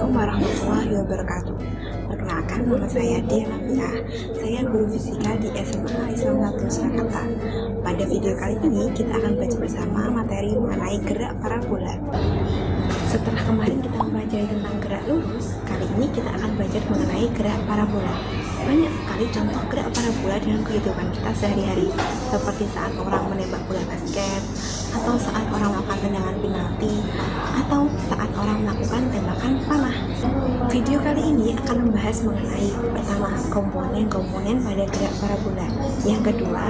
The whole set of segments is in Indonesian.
Assalamualaikum warahmatullahi wabarakatuh. Perkenalkan, nama saya Diana Fia. Saya guru fisika di SMA Islam 1 Surakarta. Pada video kali ini kita akan baca bersama materi mengenai gerak parabola. Setelah kemarin kita mempelajari tentang gerak lurus, kali ini kita akan belajar mengenai gerak parabola. Banyak sekali contoh gerak parabola dalam kehidupan kita sehari-hari, seperti saat orang menembak bola basket, atau saat orang melakukan tendangan penalti, atau saat orang melakukan tembakan panah. Video kali ini akan membahas mengenai pertama, komponen-komponen pada gerak parabola, yang kedua,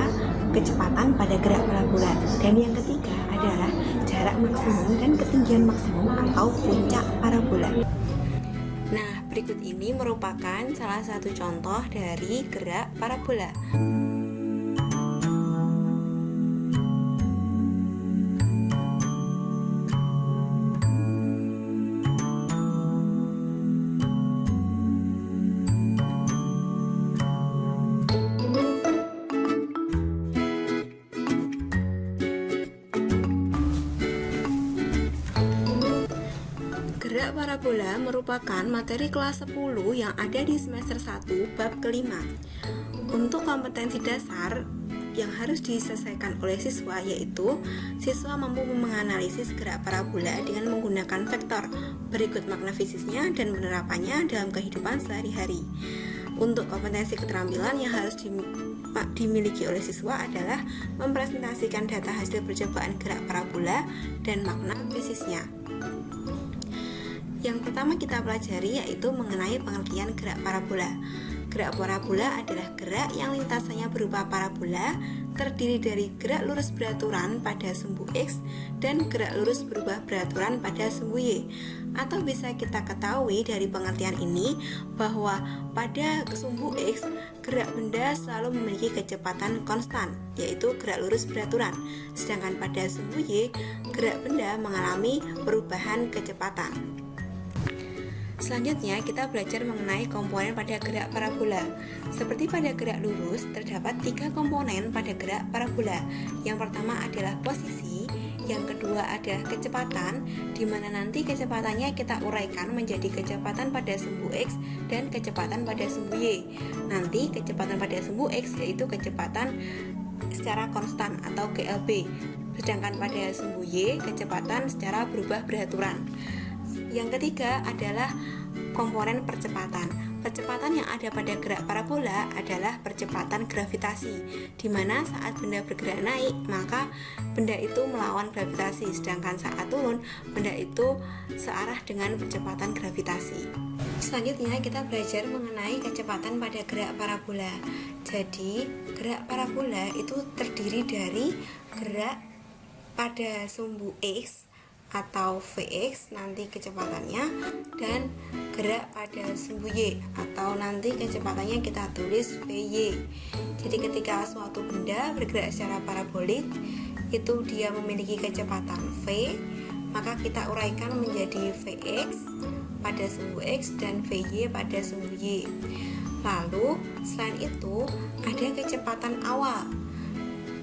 kecepatan pada gerak parabola, dan yang ketiga adalah jarak maksimum dan ketinggian maksimum atau puncak parabola. Nah, berikut ini merupakan salah satu contoh dari gerak parabola. Gerak parabola merupakan materi kelas 10 yang ada di semester 1 bab kelima. Untuk kompetensi dasar yang harus diselesaikan oleh siswa yaitu siswa mampu menganalisis gerak parabola dengan menggunakan vektor. Berikut makna fisiknya dan penerapannya dalam kehidupan sehari-hari. Untuk kompetensi keterampilan yang harus dimiliki oleh siswa adalah mempresentasikan data hasil percobaan gerak parabola dan makna fisiknya. Yang pertama kita pelajari yaitu mengenai pengertian gerak parabola. Gerak parabola adalah gerak yang lintasannya berupa parabola, terdiri dari gerak lurus beraturan pada sumbu X dan gerak lurus berubah beraturan pada sumbu Y. Atau bisa kita ketahui dari pengertian ini bahwa pada sumbu X, gerak benda selalu memiliki kecepatan konstan, yaitu gerak lurus beraturan. Sedangkan pada sumbu Y, gerak benda mengalami perubahan kecepatan. Selanjutnya kita belajar mengenai komponen pada gerak parabola. Seperti pada gerak lurus, terdapat 3 komponen pada gerak parabola. Yang pertama adalah posisi, yang kedua adalah kecepatan, di mana nanti kecepatannya kita uraikan menjadi kecepatan pada sumbu X dan kecepatan pada sumbu Y. Nanti kecepatan pada sumbu X yaitu kecepatan secara konstan atau GLB, sedangkan pada sumbu Y kecepatan secara berubah beraturan. Yang ketiga adalah komponen percepatan. Percepatan yang ada pada gerak parabola adalah percepatan gravitasi, di mana saat benda bergerak naik, maka benda itu melawan gravitasi, sedangkan saat turun, benda itu searah dengan percepatan gravitasi. Selanjutnya kita belajar mengenai kecepatan pada gerak parabola. Jadi, gerak parabola itu terdiri dari gerak pada sumbu X atau Vx nanti kecepatannya, dan gerak pada sumbu Y atau nanti kecepatannya kita tulis Vy. Jadi ketika suatu benda bergerak secara parabolik itu dia memiliki kecepatan V, maka kita uraikan menjadi Vx pada sumbu X dan Vy pada sumbu Y. Lalu selain itu ada kecepatan awal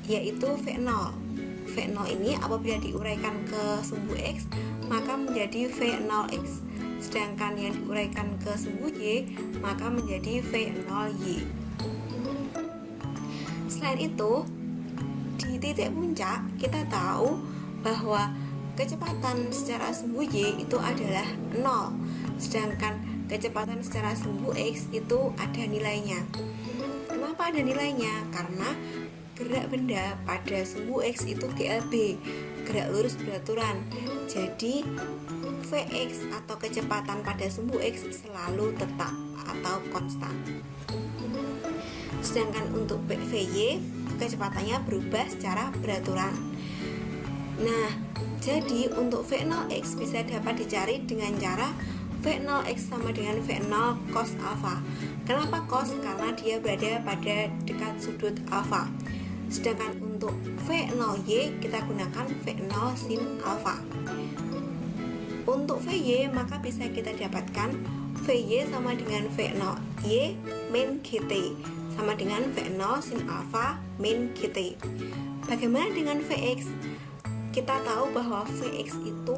yaitu V0. V0 ini apabila diuraikan ke sumbu X maka menjadi V0X, sedangkan yang diuraikan ke sumbu Y maka menjadi V0Y. Selain itu, di titik puncak kita tahu bahwa kecepatan secara sumbu Y itu adalah 0, sedangkan kecepatan secara sumbu X itu ada nilainya. Kenapa ada nilainya? Karena gerak benda pada sumbu X itu GLB, gerak lurus beraturan. Jadi Vx atau kecepatan pada sumbu X selalu tetap atau konstan. Sedangkan untuk Vy kecepatannya berubah secara beraturan. Nah, jadi untuk V0x bisa dapat dicari dengan cara V0x sama dengan V0 cos alpha. Kenapa cos? Karena dia berada pada dekat sudut alpha. Sedangkan untuk V0y kita gunakan V0 sin alpha. Untuk Vy maka bisa kita dapatkan Vy sama dengan V0y min GT sama dengan V0 sin alpha min GT. Bagaimana dengan Vx? Kita tahu bahwa Vx itu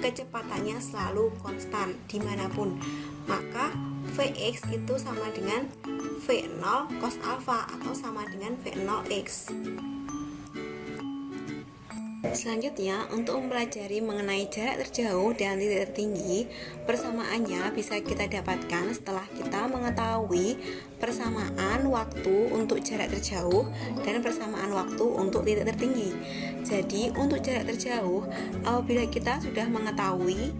kecepatannya selalu konstan dimanapun, maka Vx itu sama dengan V0 cos alfa atau sama dengan V0x. Selanjutnya, untuk mempelajari mengenai jarak terjauh dan titik tertinggi, persamaannya bisa kita dapatkan setelah kita mengetahui persamaan waktu untuk jarak terjauh dan persamaan waktu untuk titik tertinggi. Jadi, untuk jarak terjauh, apabila kita sudah mengetahui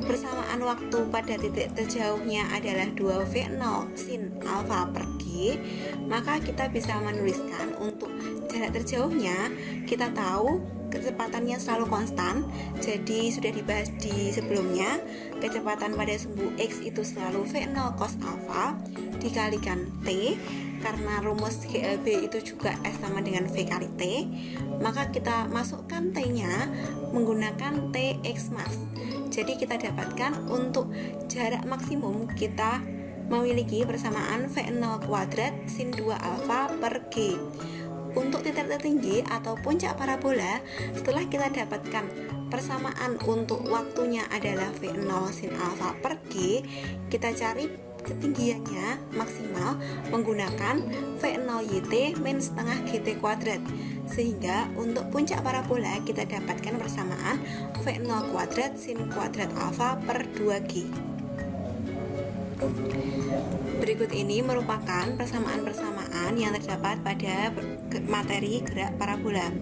persamaan waktu pada titik terjauhnya adalah 2V0 sin alfa per G, maka kita bisa menuliskan untuk jarak terjauhnya, kita tahu kecepatannya selalu konstan. Jadi sudah dibahas di sebelumnya, kecepatan pada sumbu X itu selalu V0 cos alfa dikalikan T. Karena rumus GLB itu juga S sama dengan V kali T, maka kita masukkan T nya menggunakan TX mas. Jadi kita dapatkan untuk jarak maksimum kita memiliki persamaan V0 kuadrat sin 2 alfa per G. Untuk titik tertinggi atau puncak parabola, setelah kita dapatkan persamaan untuk waktunya adalah V0 sin alfa per G, kita cari ketinggiannya maksimal menggunakan V0YT min setengah GT kuadrat, sehingga untuk puncak parabola kita dapatkan persamaan V0 kuadrat sin kuadrat alfa per 2G. Berikut ini merupakan persamaan-persamaan yang terdapat pada materi gerak parabola.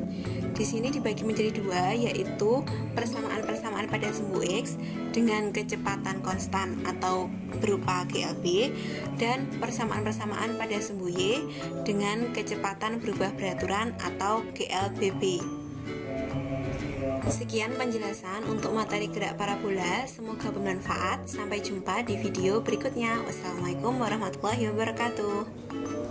Di sini dibagi menjadi dua, yaitu persamaan-persamaan pada sumbu X dengan kecepatan konstan atau berupa GLB, dan persamaan-persamaan pada sumbu Y dengan kecepatan berubah beraturan atau GLBB. Sekian penjelasan untuk materi gerak parabola, semoga bermanfaat. Sampai jumpa di video berikutnya. Wassalamualaikum warahmatullahi wabarakatuh.